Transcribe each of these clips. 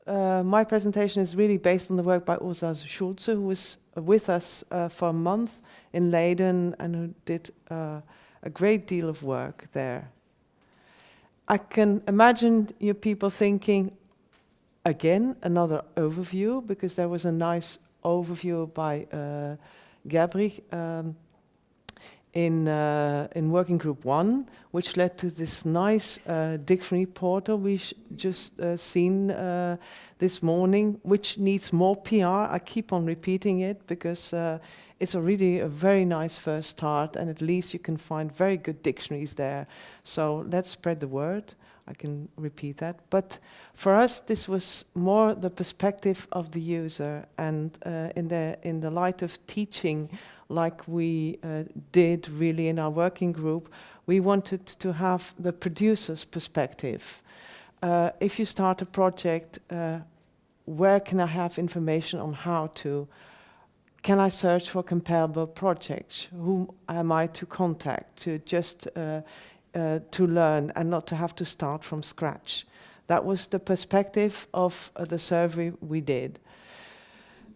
my presentation is really based on the work by Ursula Schulze, who was with us for a month in Leiden and who did a great deal of work there. I can imagine you people thinking, again, another overview, because there was a nice overview by Gabriel in Working Group 1, which led to this nice dictionary portal we just seen this morning, which needs more PR. I keep on repeating it because it's already a very nice first start, and at least you can find very good dictionaries there. So let's spread the word. I can repeat that. But for us, this was more the perspective of the user, and in the light of teaching, like we did really in our working group, we wanted to have the producer's perspective. If you start a project, where can I have information on how to? Can I search for comparable projects? Whom am I to contact to just to learn and not to have to start from scratch? That was the perspective of the survey we did.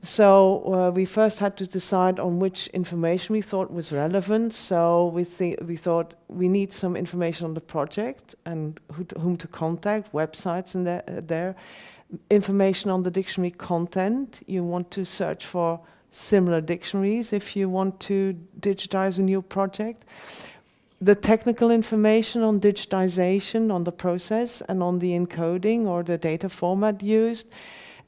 So we first had to decide on which information we thought was relevant. So we thought we need some information on the project and whom to contact, websites and there. Information on the dictionary content. You want to search for similar dictionaries if you want to digitize a new project. The technical information on digitization, on the process and on the encoding or the data format used.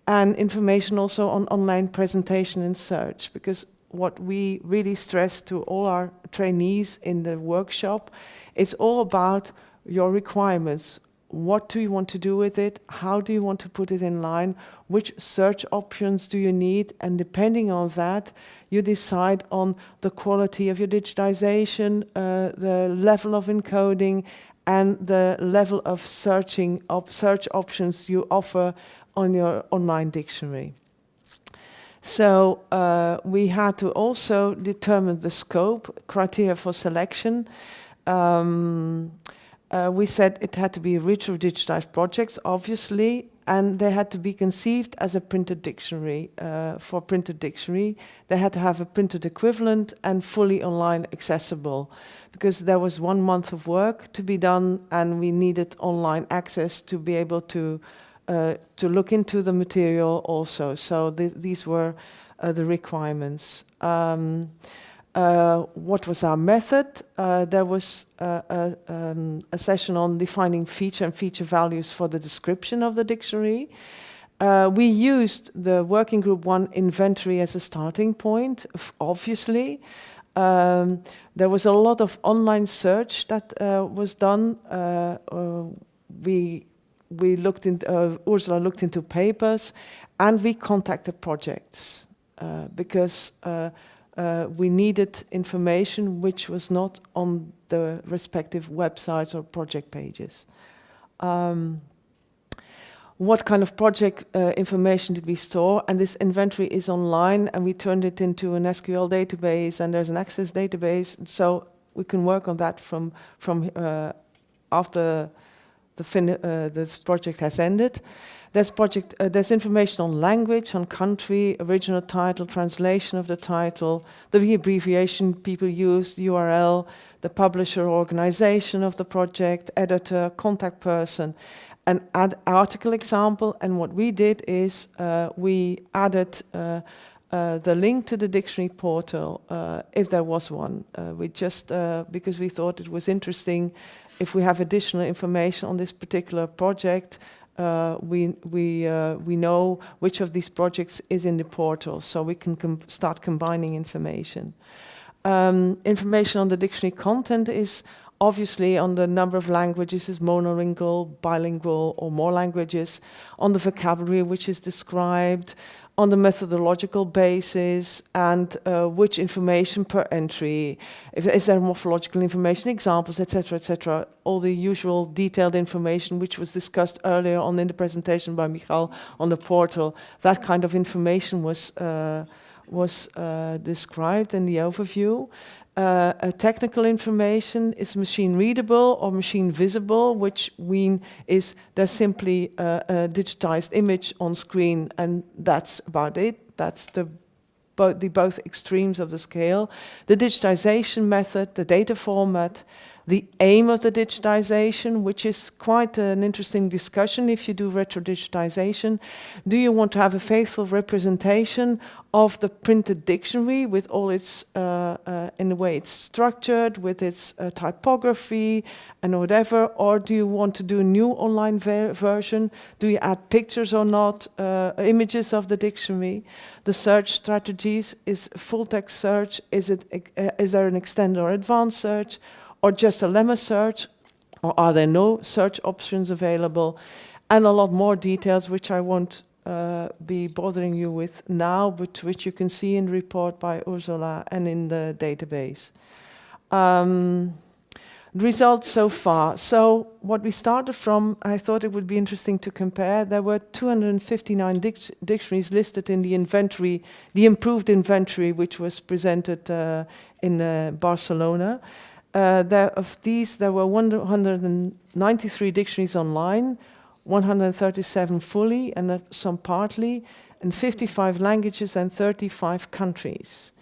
And information also on online presentation and search, because what we really stress to all our trainees in the workshop, it's all about your requirements. What do you want to do with it? How do you want to put it in line? Which search options do you need? And depending on that, you decide on the quality of your digitization, the level of encoding, and the level of search options you offer on your online dictionary. So we had to also determine the scope, criteria for selection. We said it had to be retrodigitized projects, obviously, and they had to be conceived as a printed dictionary. For printed dictionary, they had to have a printed equivalent and fully online accessible, because there was 1 month of work to be done, and we needed online access to be able to look into the material also. So these were the requirements. What was our method? There was a session on defining feature and feature values for the description of the dictionary. We used the Working Group 1 inventory as a starting point, obviously. There was a lot of online search that was done. We looked into, Ursula looked into papers, and we contacted projects because we needed information which was not on the respective websites or project pages. What kind of project information did we store? And this inventory is online, and we turned it into an SQL database, and there's an Access database, so we can work on that from after this project has ended. There's information on language, on country, original title, translation of the title, the abbreviation people use, URL, the publisher organization of the project, editor, contact person, an article example. And what we did is we added the link to the dictionary portal, if there was one. We just, because we thought it was interesting, if we have additional information on this particular project, we know which of these projects is in the portal, so we can start combining information. Information on the dictionary content is obviously on the number of languages, is monolingual, bilingual, or more languages, on the vocabulary which is described, on the methodological basis, and which information per entry. Is there morphological information, examples, etc., all the usual detailed information which was discussed earlier on in the presentation by Michal on the portal. That kind of information was described in the overview. technical information is machine readable or machine visible, which mean is there's simply a digitized image on screen, and that's about it. That's the both extremes of the scale. The digitization method, the data format, the aim of the digitization, which is quite an interesting discussion if you do retrodigitisation. Do you want to have a faithful representation of the printed dictionary with all its, in the way it's structured, with its typography and whatever, or do you want to do a new online version? Do you add pictures or not, images of the dictionary? The search strategies, is full text search, is there an extended or advanced search, or just a lemma search, or are there no search options available? And a lot more details, which I won't be bothering you with now, but which you can see in the report by Ursula and in the database. Results so far. So what we started from, I thought it would be interesting to compare. There were 259 dictionaries listed in the inventory, the improved inventory, which was presented in Barcelona. Of these, there were 193 dictionaries online, 137 fully and some partly, and 55 languages and 35 countries.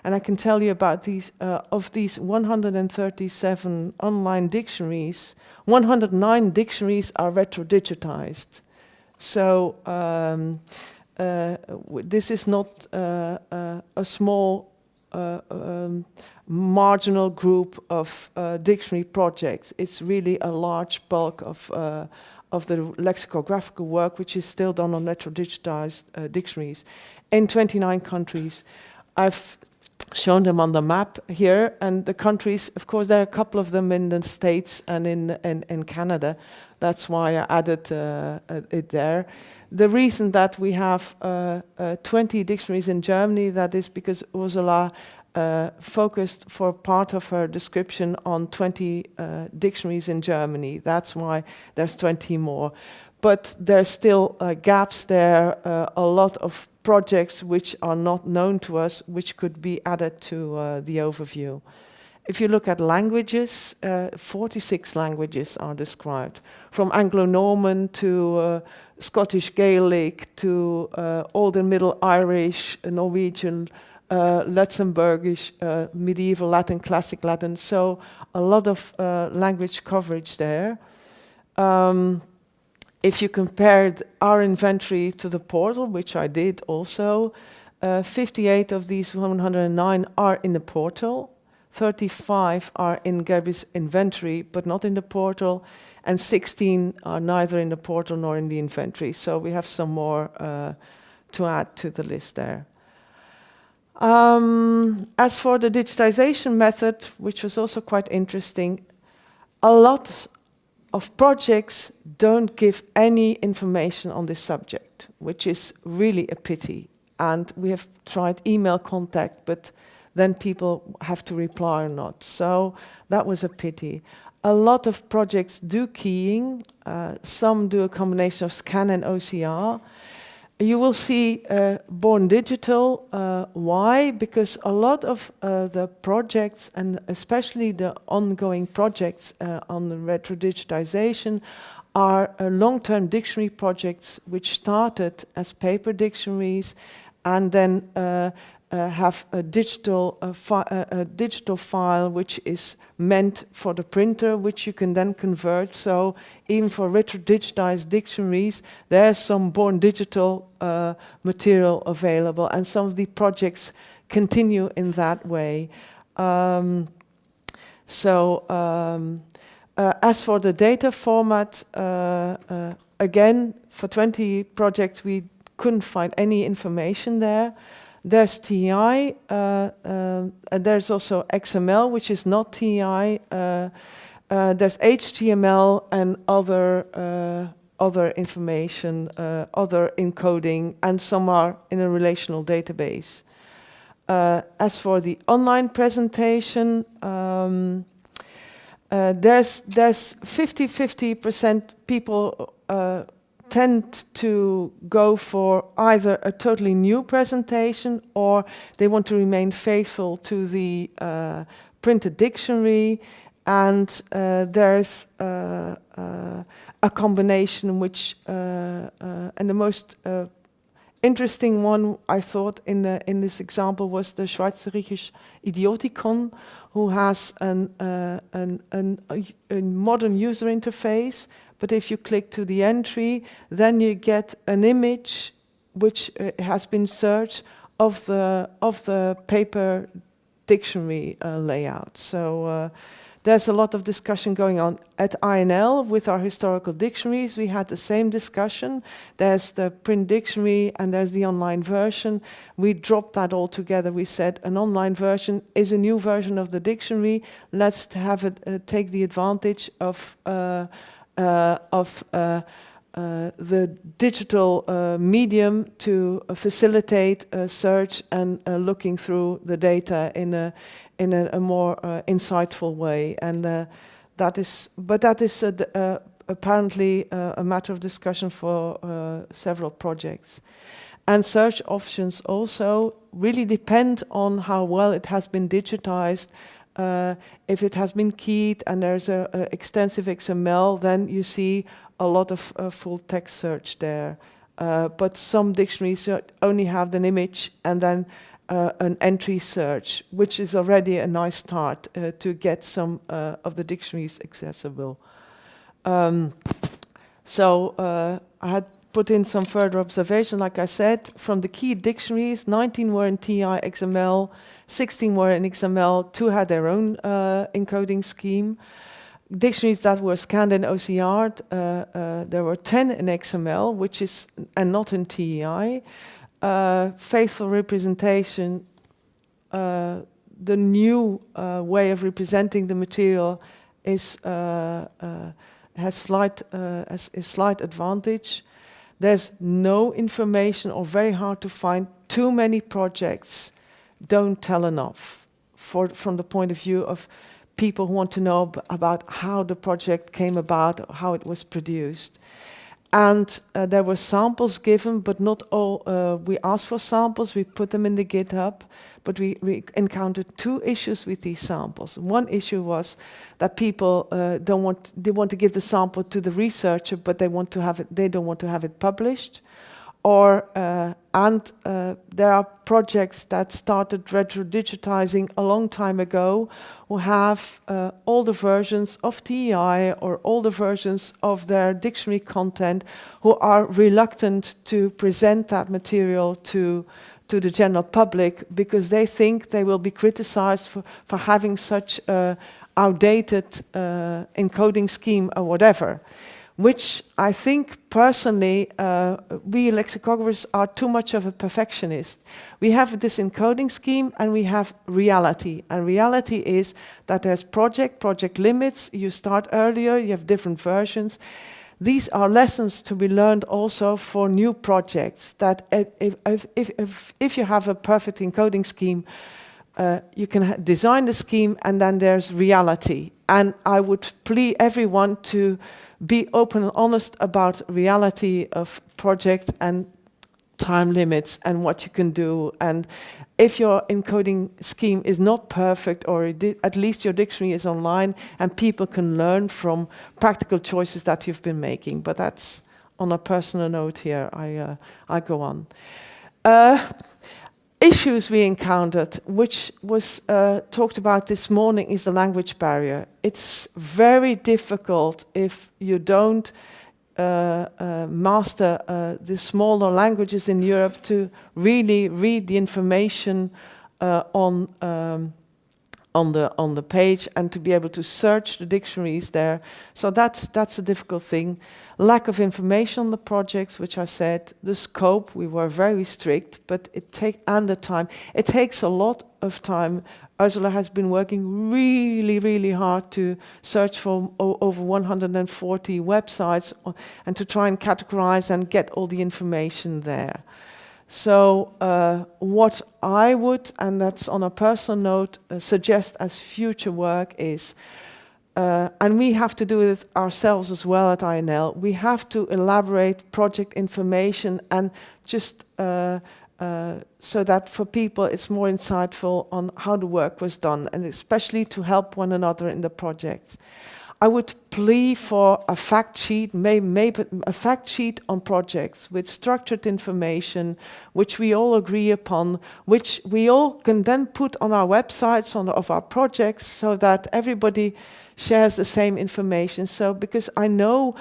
And I can tell you about these, of these 137 online dictionaries, 109 dictionaries are retrodigitised. So this is not a small marginal group of dictionary projects. It's really a large bulk of the lexicographical work, which is still done on retrodigitised dictionaries in 29 countries. I've shown them on the map here, and the countries, of course, there are a couple of them in the States and in Canada. That's why I added it there. The reason that we have 20 dictionaries in Germany, that is because Ursula focused for part of her description on 20 dictionaries in Germany. That's why there's 20 more. But there's still gaps there, a lot of projects which are not known to us, which could be added to the overview. If you look at languages, 46 languages are described, from Anglo-Norman to Scottish Gaelic to Old and Middle Irish, Norwegian, Luxembourgish, medieval Latin, classic Latin. So a lot of language coverage there. If you compared our inventory to the portal, which I did also, 58 of these 109 are in the portal, 35 are in Gary's inventory, but not in the portal, and 16 are neither in the portal nor in the inventory. So we have some more to add to the list there. As for the digitization method, which was also quite interesting, a lot of projects don't give any information on this subject, which is really a pity. And we have tried email contact, but then people have to reply or not. So that was a pity. A lot of projects do keying. Some do a combination of scan and OCR. You will see Born Digital. Why? Because a lot of the projects, and especially the ongoing projects on the retrodigitisation, are long-term dictionary projects which started as paper dictionaries and then have a digital file which is meant for the printer, which you can then convert. So even for retrodigitised dictionaries, there's some Born Digital material available, and some of the projects continue in that way. As for the data format, again, for 20 projects, we couldn't find any information there. There's TI, and there's also XML, which is not TI. There's HTML and other information, other encoding, and some are in a relational database. As for the online presentation, there's 50% people tend to go for either a totally new presentation or they want to remain faithful to the printed dictionary, and there's a combination which, and the most interesting one I thought in this example was the Schweizerisch Idiotikon, who has a modern user interface, but if you click to the entry, then you get an image which has been searched of the paper dictionary layout. So there's a lot of discussion going on at ENeL with our historical dictionaries. We had the same discussion. There's the print dictionary and there's the online version. We dropped that all together. We said an online version is a new version of the dictionary. Let's have it take the advantage of the digital medium to facilitate search and looking through the data in a more insightful way, and that is apparently a matter of discussion for several projects. And search options also really depend on how well it has been digitized. If it has been keyed and there's a extensive XML, then you see a lot of full text search there. But some dictionaries only have an image and then an entry search, which is already a nice start to get some of the dictionaries accessible. So I had put in some further observation. Like I said, from the key dictionaries, 19 were in TI XML, 16 were in XML, 2 had their own encoding scheme. Dictionaries that were scanned in OCR, there were 10 in XML, which is, and not in TEI. Faithful representation, the new way of representing the material is has slight advantage. There's no information or very hard to find. Too many projects don't tell enough from the point of view of people who want to know about how the project came about, how it was produced. And there were samples given, but not all. We asked for samples, we put them in the GitHub, but we encountered 2 issues with these samples. One issue was that people they want to give the sample to the researcher, but they don't want to have it published. Or there are projects that started retrodigitising a long time ago who have all the versions of TEI or all the versions of their dictionary content, who are reluctant to present that material to the general public because they think they will be criticized for having such outdated encoding scheme or whatever. Which I think personally, we lexicographers are too much of a perfectionist. We have this encoding scheme and we have reality. And reality is that there's project limits, you start earlier, you have different versions. These are lessons to be learned also for new projects, that if you have a perfect encoding scheme, you can design the scheme and then there's reality. And I would plead everyone to be open and honest about reality of project and time limits and what you can do. And if your encoding scheme is not perfect, or at least your dictionary is online and people can learn from practical choices that you've been making. But that's on a personal note here, I go on. Issues we encountered, which was talked about this morning, is the language barrier. It's very difficult if you don't master the smaller languages in Europe to really read the information on the page and to be able to search the dictionaries there. So that's a difficult thing. Lack of information on the projects, which I said. The scope, we were very strict, but and the time. It takes a lot of time. Ursula has been working really, really hard to search for over 140 websites and to try and categorize and get all the information there. So what I would, and that's on a personal note, suggest as future work is, and we have to do it ourselves as well at ENeL, we have to elaborate project information and just so that for people it's more insightful on how the work was done, and especially to help one another in the project. I would plea for a fact sheet, maybe a fact sheet on projects with structured information, which we all agree upon, which we all can then put on our websites of our projects, so that everybody shares the same information. So, because I know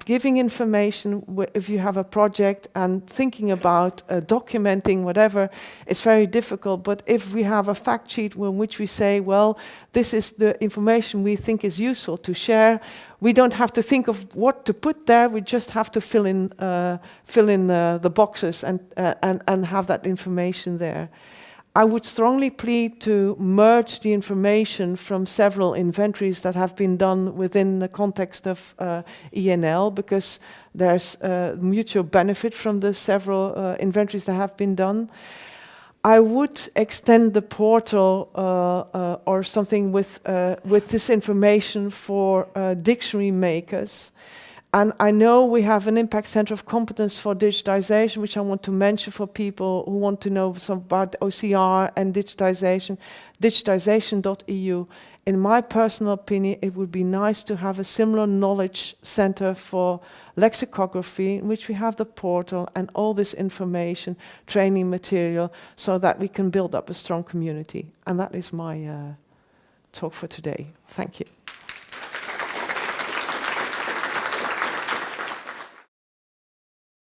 giving information, if you have a project and thinking about documenting whatever, it's very difficult. But if we have a fact sheet in which we say, well, this is the information we think is useful to share, we don't have to think of what to put there. We just have to fill in the boxes and have that information there. I would strongly plead to merge the information from several inventories that have been done within the context of ENeL, because there's mutual benefit from the several inventories that have been done. I would extend the portal or something with this information for dictionary makers. And I know we have an Impact Center of Competence for Digitization, which I want to mention for people who want to know some about OCR and digitization, digitisation.eu. In my personal opinion, it would be nice to have a similar knowledge center for lexicography, in which we have the portal and all this information, training material, so that we can build up a strong community. And that is my talk for today. Thank you.